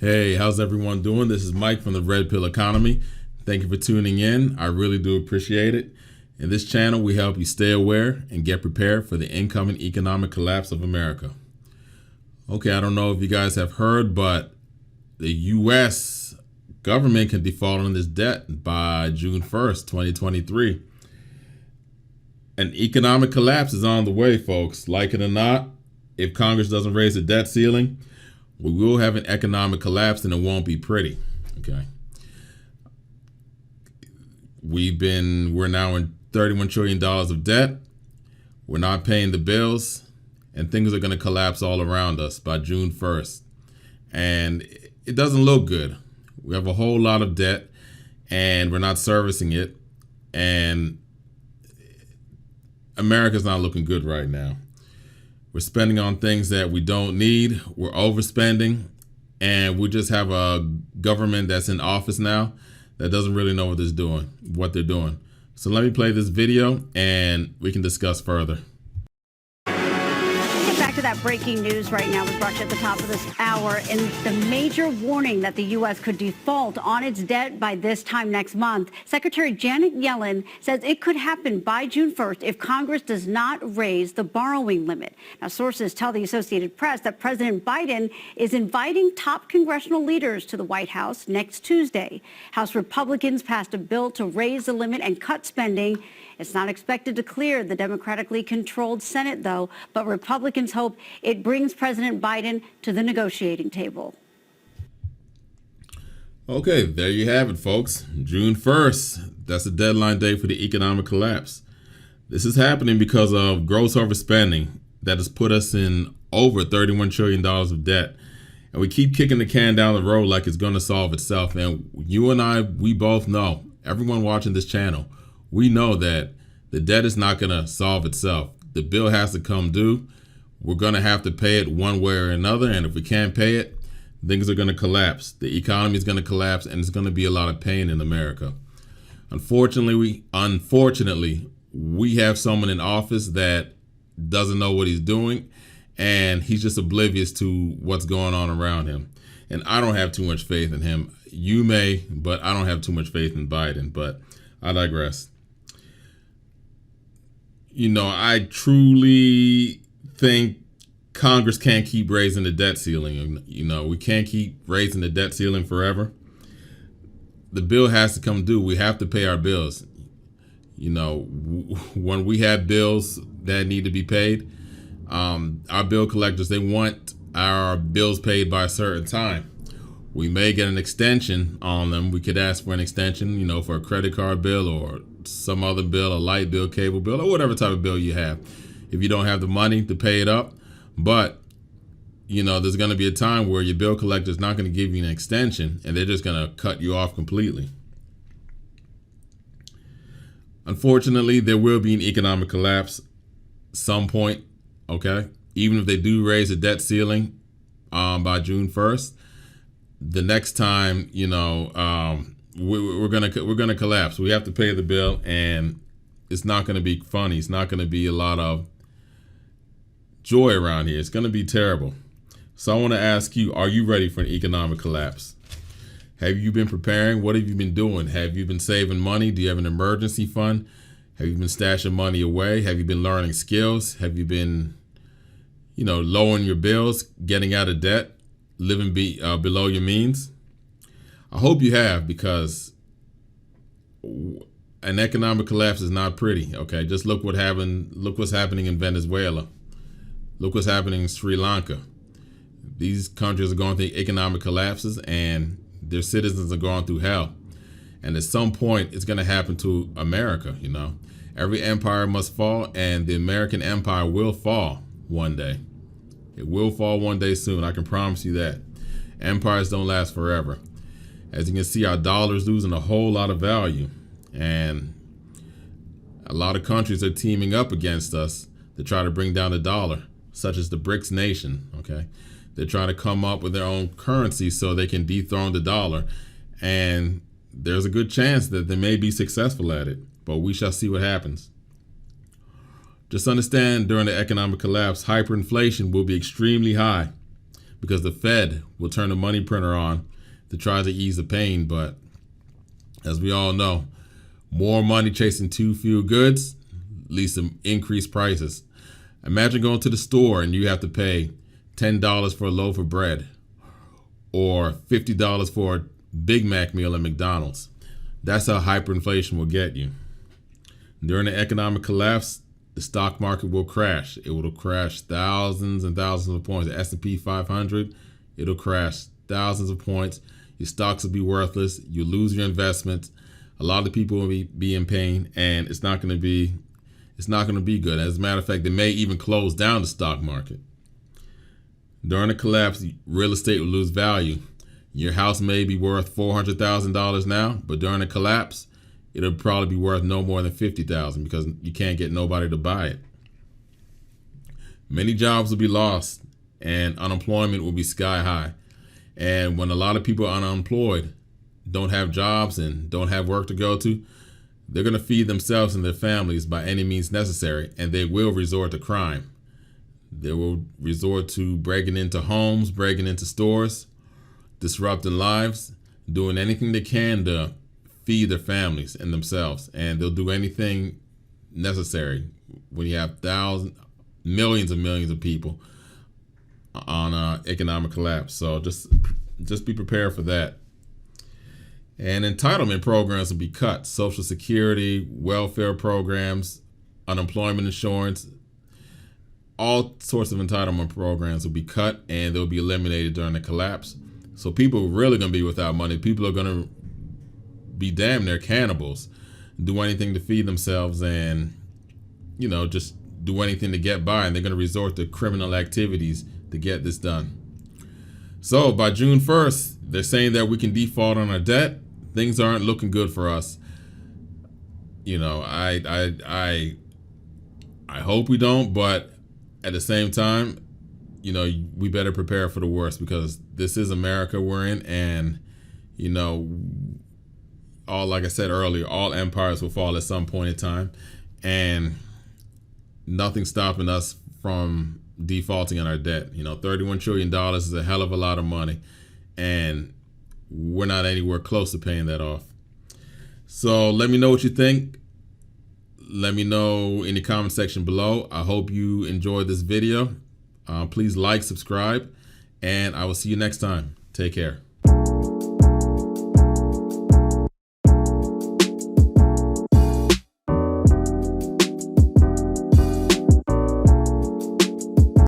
Hey, how's everyone doing? This is Mike from the Red Pill Economy. Thank you for tuning in. I really do appreciate it. In this channel, we help you stay aware and get prepared for the incoming economic collapse of America. Okay, I don't know if you guys have heard, but the U.S. government can default on this debt by June 1st, 2023. An economic collapse is on the way, folks. Like it or not, if Congress doesn't raise the debt ceiling, we will have an economic collapse and it won't be pretty. Okay. We're now in $31 trillion of debt. We're not paying the bills, and things are going to collapse all around us by June 1st. And it doesn't look good. We have a whole lot of debt and we're not servicing it. And America's not looking good right now. We're spending on things that we don't need. We're overspending. And we just have a government that's in office now that doesn't really know what they're doing. So let me play this video and we can discuss further. Back to that breaking news right now with Rush at the top of this hour and the major warning that the U.S. could default on its debt by this time next month. Secretary Janet Yellen says it could happen by June 1st if Congress does not raise the borrowing limit. Now, sources tell the Associated Press that President Biden is inviting top congressional leaders to the White House next Tuesday. House Republicans passed a bill to raise the limit and cut spending. It's not expected to clear the democratically controlled Senate, though, but Republicans hope it brings President Biden to the negotiating table. Okay, there you have it, folks. June 1st. That's the deadline date for the economic collapse. This is happening because of gross overspending that has put us in over $31 trillion of debt. And we keep kicking the can down the road like it's going to solve itself. And you and I, we both know, everyone watching this channel, we know that the debt is not going to solve itself. The bill has to come due. We're going to have to pay it one way or another. And if we can't pay it, things are going to collapse. The economy is going to collapse and it's going to be a lot of pain in America. Unfortunately, we have someone in office that doesn't know what he's doing and he's just oblivious to what's going on around him. And I don't have too much faith in him. You may, but I don't have too much faith in Biden, but I digress. You know, I truly think Congress can't keep raising the debt ceiling. You know, we can't keep raising the debt ceiling forever. The bill has to come due. We have to pay our bills. You know, when we have bills that need to be paid, our bill collectors, they want our bills paid by a certain time. We may get an extension on them. We could ask for an extension, you know, for a credit card bill or some other bill, a light bill, cable bill, or whatever type of bill you have. If you don't have the money to pay it up, but, you know, there's going to be a time where your bill collector is not going to give you an extension and they're just going to cut you off completely. Unfortunately, there will be an economic collapse some point, okay? Even if they do raise the debt ceiling by June 1st, the next time, you know, we're gonna collapse. We have to pay the bill, and it's not gonna be funny. It's not gonna be a lot of joy around here. It's gonna be terrible. So I want to ask you: are you ready for an economic collapse? Have you been preparing? What have you been doing? Have you been saving money? Do you have an emergency fund? Have you been stashing money away? Have you been learning skills? Have you been, you know, lowering your bills, getting out of debt, living below your means? I hope you have, because an economic collapse is not pretty. Okay, just look what happened. Look what's happening in Venezuela. Look what's happening in Sri Lanka. These countries are going through economic collapses and their citizens are going through hell. And at some point, it's going to happen to America. You know, every empire must fall, and the American empire will fall one day. It will fall one day soon. I can promise you that. Empires don't last forever. As you can see, our dollar is losing a whole lot of value. And a lot of countries are teaming up against us to try to bring down the dollar, such as the BRICS nation, okay? They're trying to come up with their own currency so they can dethrone the dollar. And there's a good chance that they may be successful at it, but we shall see what happens. Just understand, during the economic collapse, hyperinflation will be extremely high. because the Fed will turn the money printer on to try to ease the pain. But as we all know, more money chasing too few goods leads to increased prices. Imagine going to the store and you have to pay $10 for a loaf of bread or $50 for a Big Mac meal at McDonald's. That's how hyperinflation will get you. During the economic collapse, the stock market will crash. It will crash thousands and thousands of points. The S&P 500, it'll crash thousands of points. Your stocks will be worthless. You'll lose your investments. A lot of people will be in pain, and it's not going to be good. As a matter of fact, they may even close down the stock market. During the collapse, real estate will lose value. Your house may be worth $400,000 now, but during the collapse, it'll probably be worth no more than $50,000 because you can't get nobody to buy it. Many jobs will be lost and unemployment will be sky high. And when a lot of people are unemployed, don't have jobs and don't have work to go to, they're going to feed themselves and their families by any means necessary, and they will resort to crime. They will resort to breaking into homes, breaking into stores, disrupting lives, doing anything they can to feed their families and themselves. And they'll do anything necessary when you have millions and millions of people on economic collapse. So just be prepared for that. And entitlement programs will be cut. Social Security, welfare programs, unemployment insurance, all sorts of entitlement programs will be cut and they'll be eliminated during the collapse. So people are really going to be without money. People are going to be damn near cannibals, do anything to feed themselves and, just do anything to get by. And they're going to resort to criminal activities to get this done. So by June 1st, they're saying that we can default on our debt. Things aren't looking good for us. I hope we don't, but at the same time, we better prepare for the worst because this is America we're in, and like I said earlier, all empires will fall at some point in time, and nothing's stopping us from defaulting on our debt. $31 trillion is a hell of a lot of money, and we're not anywhere close to paying that off. So let me know what you think. Let me know in the comment section below. I hope you enjoyed this video. Please like, subscribe, and I will see you next time. Take care.